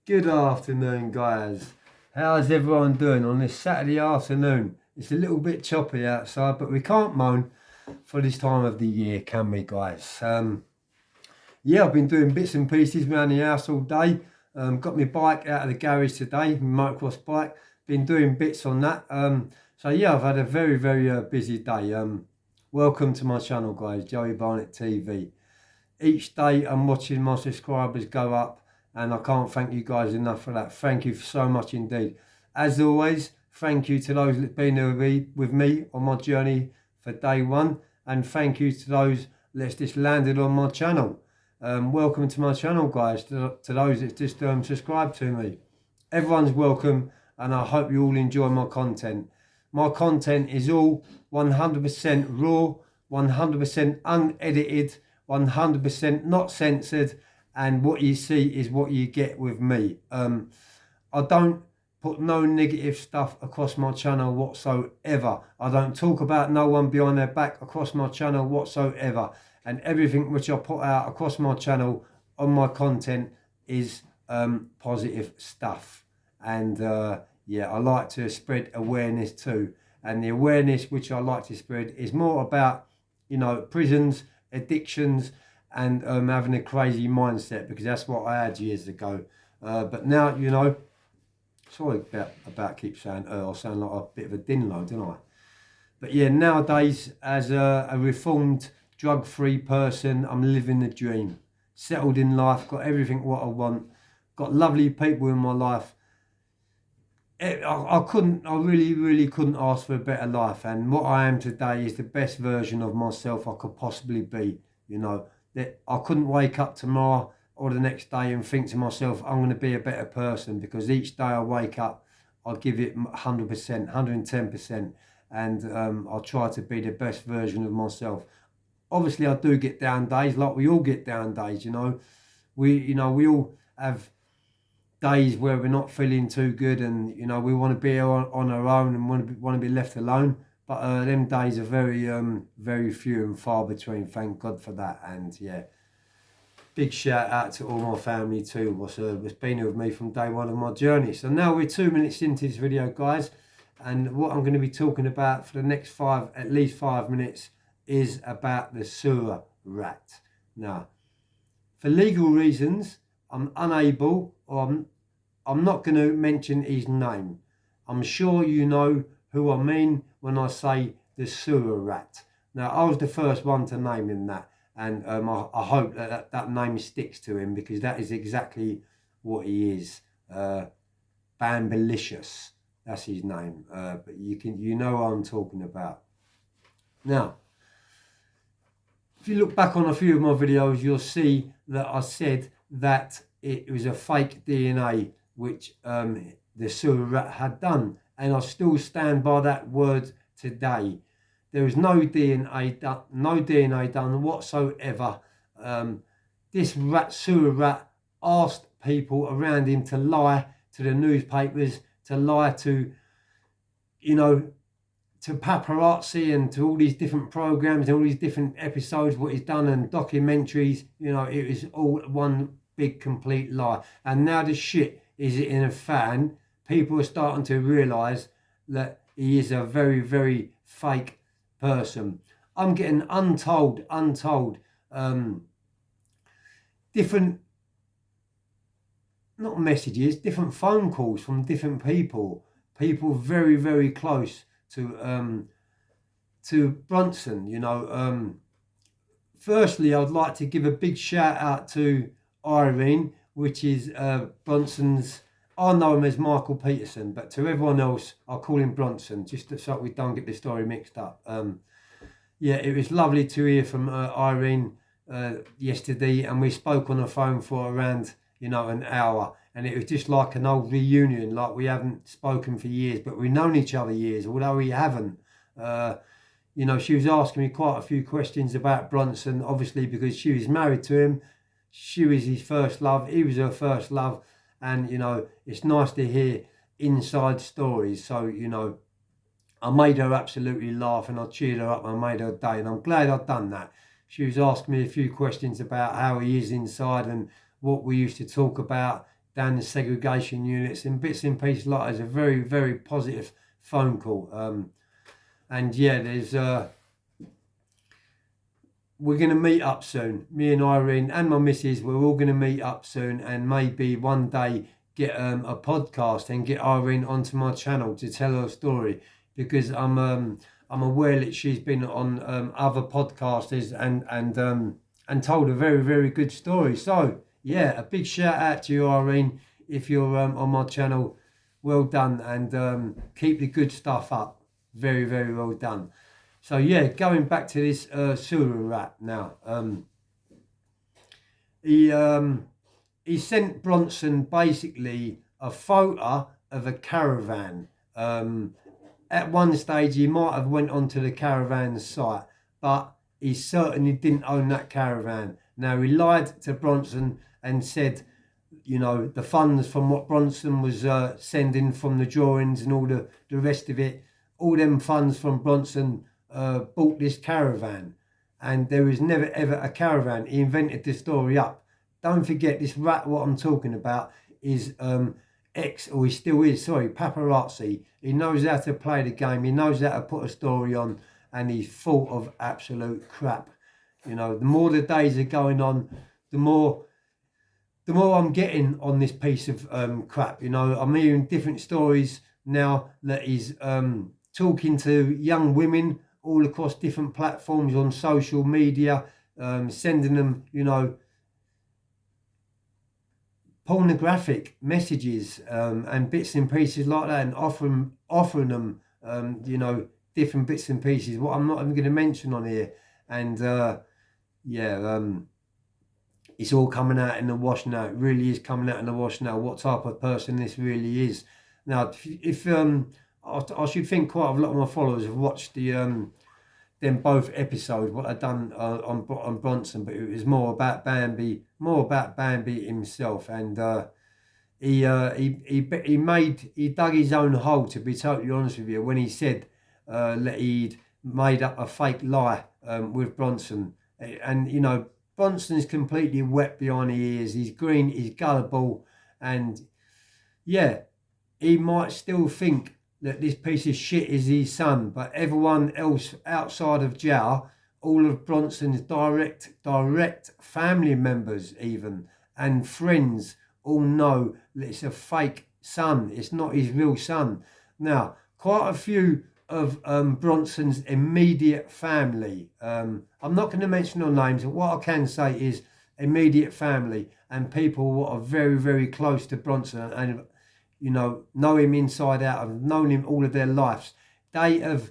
Good afternoon, guys. How's everyone doing on this Saturday afternoon? It's a little bit choppy outside, but we can't moan for this time of the year, can we, guys? Yeah, I've been doing bits and pieces around the house all day. Got my bike out of the garage today, my motocross bike. Been doing bits on that. So yeah, I've had a very busy day. Welcome to my channel, guys, Joey Barnett TV. Each day I'm watching my subscribers go up, and I can't thank you guys enough for that. Thank you so much indeed. As always, thank you to those that have been with me on my journey for day one, and thank you to those that's just landed on my channel. Welcome to my channel, guys, to those that just subscribe to me. Everyone's welcome, and I hope you all enjoy my content. My content is all 100% raw, 100% unedited, 100% not censored, and what you see is what you get with me. I don't put no negative stuff across my channel whatsoever. I don't talk about no one behind their back across my channel whatsoever, and everything which I put out across my channel on my content is positive stuff. And yeah, I like to spread awareness too, and the awareness which I like to spread is more about, you know, prisons, addictions, and having a crazy mindset, because that's what I had years ago. But now, you know, sorry about keep saying I sound like a bit of a dinlo, don't I? But yeah, nowadays, as a reformed, drug-free person, I'm living the dream. Settled in life, got everything what I want, got lovely people in my life. I really couldn't ask for a better life, and what I am today is the best version of myself I could possibly be. You know, that I couldn't wake up tomorrow or the next day and think to myself, I'm going to be a better person, because each day I wake up, I give it 100%, 110%, and I try to be the best version of myself. Obviously, I do get down days, like we all get down days, you know. We all have days where we're not feeling too good, and you know, we want to be on our own and want to be left alone. But them days are very few and far between. Thank God for that. And yeah, big shout out to all my family too, what's been here with me from day one of my journey. So now we're 2 minutes into this video, guys, and what I'm going to be talking about for the next at least 5 minutes is about the sewer rat. Now, for legal reasons, I'm unable, or I'm not going to mention his name. I'm sure you know who I mean when I say the sewer rat. Now, I was the first one to name him that, and I hope that name sticks to him, because that is exactly what he is. Bambilicious, that's his name. But you know what I'm talking about. Now, if you look back on a few of my videos, you'll see that I said that it was a fake DNA which the sewer rat had done, and I still stand by that word today. There was no DNA done whatsoever. This sewer rat asked people around him to lie to the newspapers, to lie to, you know, to paparazzi and to all these different programs and all these different episodes, what he's done, and documentaries. You know, it was all one big complete lie. And now the shit is in a fan. People are starting to realise that he is a very fake person. I'm getting untold different, not messages, different phone calls from different people very close to Bronson. You know, firstly, I'd like to give a big shout out to Irene, which is Bronson's. I know him as Michael Peterson, but to everyone else, I'll call him Bronson, just so we don't get the story mixed up. Yeah, it was lovely to hear from Irene yesterday, and we spoke on the phone for around, you know, an hour, and it was just like an old reunion, like we haven't spoken for years, but we've known each other years, although we haven't. You know, she was asking me quite a few questions about Bronson, obviously because she was married to him. She was his first love, he was her first love, and you know, it's nice to hear inside stories. So, you know, I made her absolutely laugh, and I cheered her up, and I made her day, and I'm glad I've done that. She was asking me a few questions about how he is inside and what we used to talk about down the segregation units and bits and pieces like that. It's a very, very positive phone call. And yeah, we're going to meet up soon. Me and Irene and my missus, we're all going to meet up soon, and maybe one day get a podcast and get Irene onto my channel to tell her story, because I'm aware that she's been on other podcasters and told a very, very good story. So yeah, a big shout out to you, Irene, if you're on my channel. Well done, and keep the good stuff up. Very, very well done. So yeah, going back to this sewer rat now. He sent Bronson basically a photo of a caravan. At one stage, he might have went onto the caravan site, but he certainly didn't own that caravan. Now, he lied to Bronson and said, you know, the funds from what Bronson was sending from the drawings and all the rest of it, all them funds from Bronson bought this caravan. And there was never ever a caravan. He invented this story up. Don't forget, this rat, what I'm talking about, is he still is, paparazzi. He knows how to play the game. He knows how to put a story on, and he's full of absolute crap. You know, the more the days are going on, the more I'm getting on this piece of crap. You know, I'm hearing different stories now that he's talking to young women all across different platforms on social media, sending them, you know, pornographic messages and bits and pieces like that, and offering them, you know, different bits and pieces, what I'm not even going to mention on here. And it's all coming out in the wash now. It really is coming out in the wash now, what type of person this really is. Now, if I should think quite a lot of my followers have watched them both episodes, what I've done on Bronson, but it was more about Bambi himself, and he dug his own hole, to be totally honest with you, when he said that he'd made up a fake lie with Bronson. And you know, Bronson's completely wet behind the ears. He's green, he's gullible, and yeah, he might still think that this piece of shit is his son, but everyone else outside of jail, all of Bronson's direct family members even, and friends, all know that it's a fake son. It's not his real son. Now, quite a few of Bronson's immediate family, I'm not going to mention no names, but what I can say is immediate family and people who are very, very close to Bronson and you know him inside out, have known him all of their lives. They have,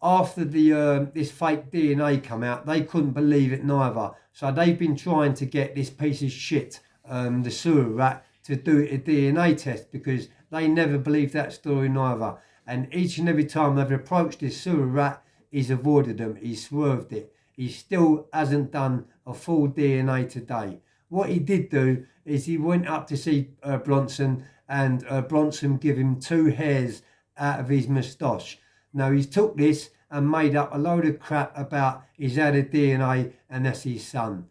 after this fake DNA come out, they couldn't believe it neither. So they've been trying to get this piece of shit, the sewer rat, to do a DNA test, because they never believed that story neither. And each and every time they've approached this sewer rat, he's avoided them, he's swerved it. He still hasn't done a full DNA today. What he did do is he went up to see Bronson, and Bronson gave him 2 hairs out of his moustache. Now, he's took this and made up a load of crap about he's had a DNA and that's his son.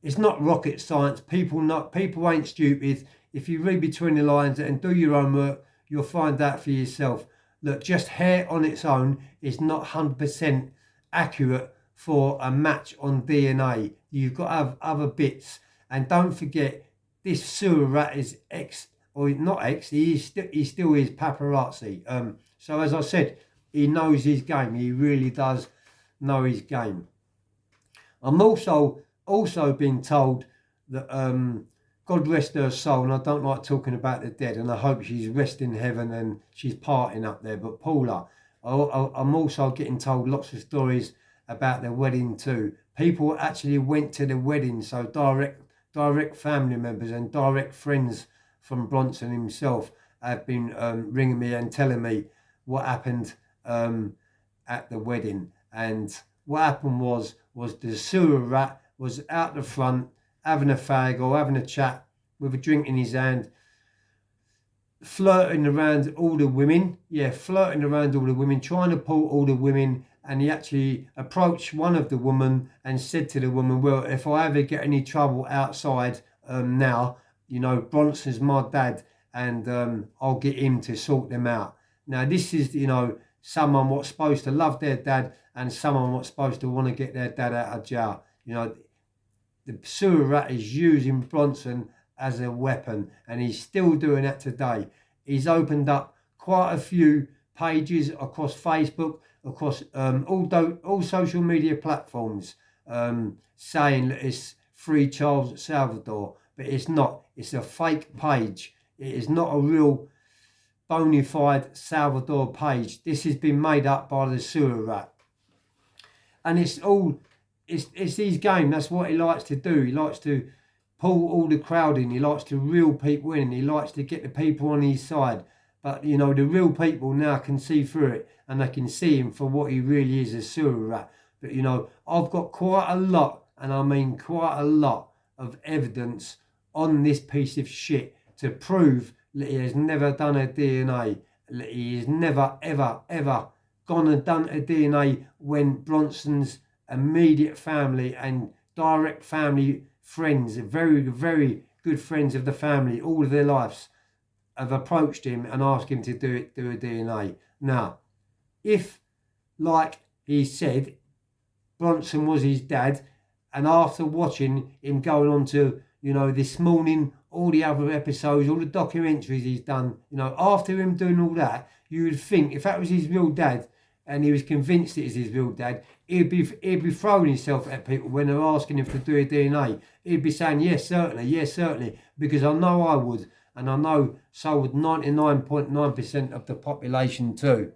It's not rocket science. People ain't stupid. If you read between the lines and do your own work, you'll find out for yourself. Look, just hair on its own is not 100% accurate for a match on DNA. You've got to have other bits. And don't forget, this sewer rat is he still is paparazzi. So as I said, he knows his game. He really does know his game. I'm also been told that God rest her soul, and I don't like talking about the dead, and I hope she's resting in heaven and she's partying up there. But Paula, I'm also getting told lots of stories about their wedding too. People actually went to the wedding, so direct family members and direct friends from Bronson himself have been ringing me and telling me what happened at the wedding. And what happened was the sewer rat was out the front having a fag or having a chat with a drink in his hand, flirting around all the women, trying to pull all the women. And he actually approached one of the women and said to the woman, well, if I ever get any trouble outside now, you know, Bronson's my dad, and I'll get him to sort them out. Now, this is, you know, someone what's supposed to love their dad and someone what's supposed to want to get their dad out of jail. You know, the sewer rat is using Bronson as a weapon, and he's still doing that today. He's opened up quite a few pages across Facebook, across all social media platforms, saying that it's Free Charles Salvador, but it's not. It's a fake page. It is not a real bona fide Salvador page. This has been made up by the sewer rat, and it's his game. That's what he likes to do. He likes to pull all the crowd in. He likes to reel people in. He likes to get the people on his side. But, you know, the real people now can see through it, and they can see him for what he really is, a sewer rat. But, you know, I've got quite a lot, and I mean quite a lot of evidence on this piece of shit to prove that he has never done a DNA. That he has never, ever, ever gone and done a DNA when Bronson's immediate family and direct family friends, very, very good friends of the family, all of their lives, have approached him and asked him to do a DNA. Now, if, like he said, Bronson was his dad, and after watching him going on to, you know, This Morning, all the other episodes, all the documentaries he's done, you know, after him doing all that, you would think if that was his real dad and he was convinced it is his real dad, he'd be throwing himself at people when they're asking him to do a DNA. He'd be saying, yes, certainly, because I know I would, and I know so would 99.9% of the population too.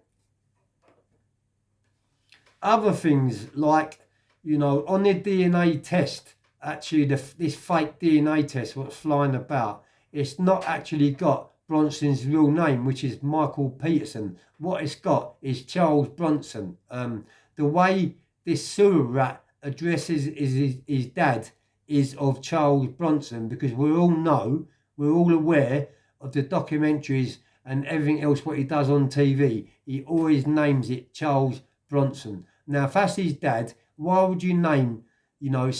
Other things like, you know, on the DNA test, actually this fake DNA test what's flying about, it's not actually got Bronson's real name, which is Michael Peterson. What it's got is Charles Bronson. The way this sewer rat addresses his dad is of Charles Bronson, because we're all aware of the documentaries and everything else what he does on TV. He always names it Charles Bronson. Now, if that's his dad, why would you name, you know,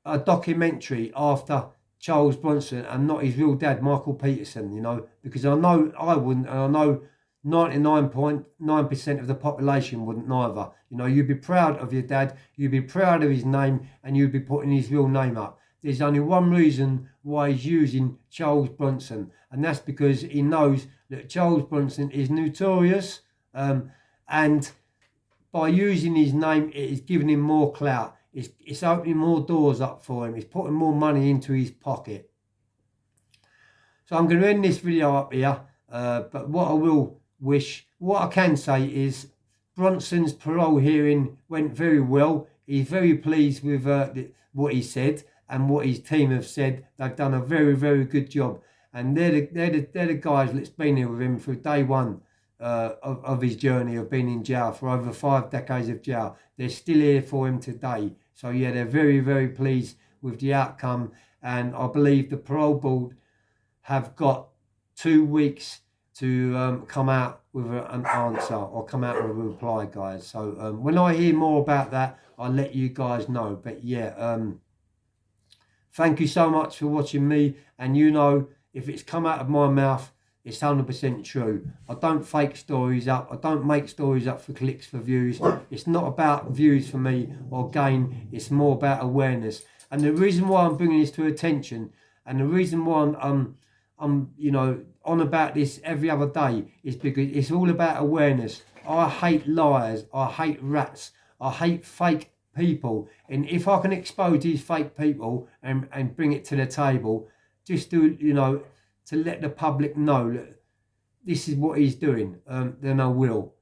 a documentary after Charles Bronson and not his real dad, Michael Peterson, you know? Because I know I wouldn't, and I know 99.9% of the population wouldn't neither. You know, you'd be proud of your dad, you'd be proud of his name, and you'd be putting his real name up. There's only one reason why he's using Charles Bronson, and that's because he knows that Charles Bronson is notorious, and by using his name, it is giving him more clout. It's opening more doors up for him. It's putting more money into his pocket. So I'm going to end this video up here, but what I can say is Bronson's parole hearing went very well. He's very pleased with what he said and what his team have said. They've done a very, very good job. And they're the guys that's been here with him through day one of his journey of being in jail for over 5 decades of jail. They're still here for him today. So yeah, they're very, very pleased with the outcome. And I believe the parole board have got 2 weeks to come out with an answer or come out with a reply, guys. So when I hear more about that, I'll let you guys know. But yeah, thank you so much for watching me. And you know, if it's come out of my mouth, it's 100% true. I don't fake stories up. I don't make stories up for clicks, for views. It's not about views for me or gain. It's more about awareness. And the reason why I'm bringing this to attention, and the reason why I'm you know, on about this every other day, is because it's all about awareness. I hate liars. I hate rats. I hate fake people. And if I can expose these fake people and bring it to the table, just to, you know, to let the public know that this is what he's doing, then I will.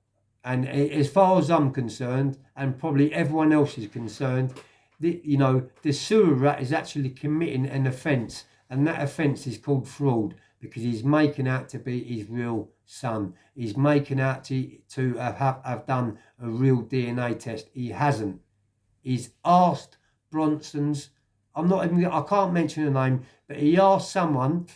And as far as I'm concerned, and probably everyone else is concerned, you know, the sewer rat is actually committing an offence, and that offence is called fraud, because he's making out to be his real son. He's making out to have done a real DNA test. He hasn't. He's asked Bronson's, I can't mention the name, but he asked someone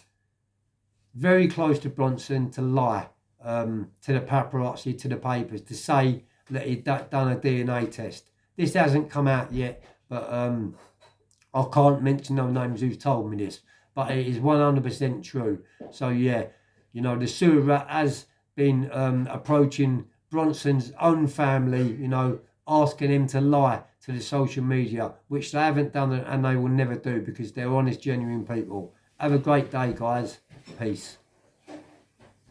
very close to Bronson to lie to the paparazzi, to the papers, to say that he'd done a DNA test. This hasn't come out yet, but I can't mention no names who's told me this. but it is 100% true. So yeah, you know, the sewer rat has been approaching Bronson's own family, you know, asking him to lie to the social media, which they haven't done and they will never do because they're honest, genuine people. Have a great day, guys. Peace.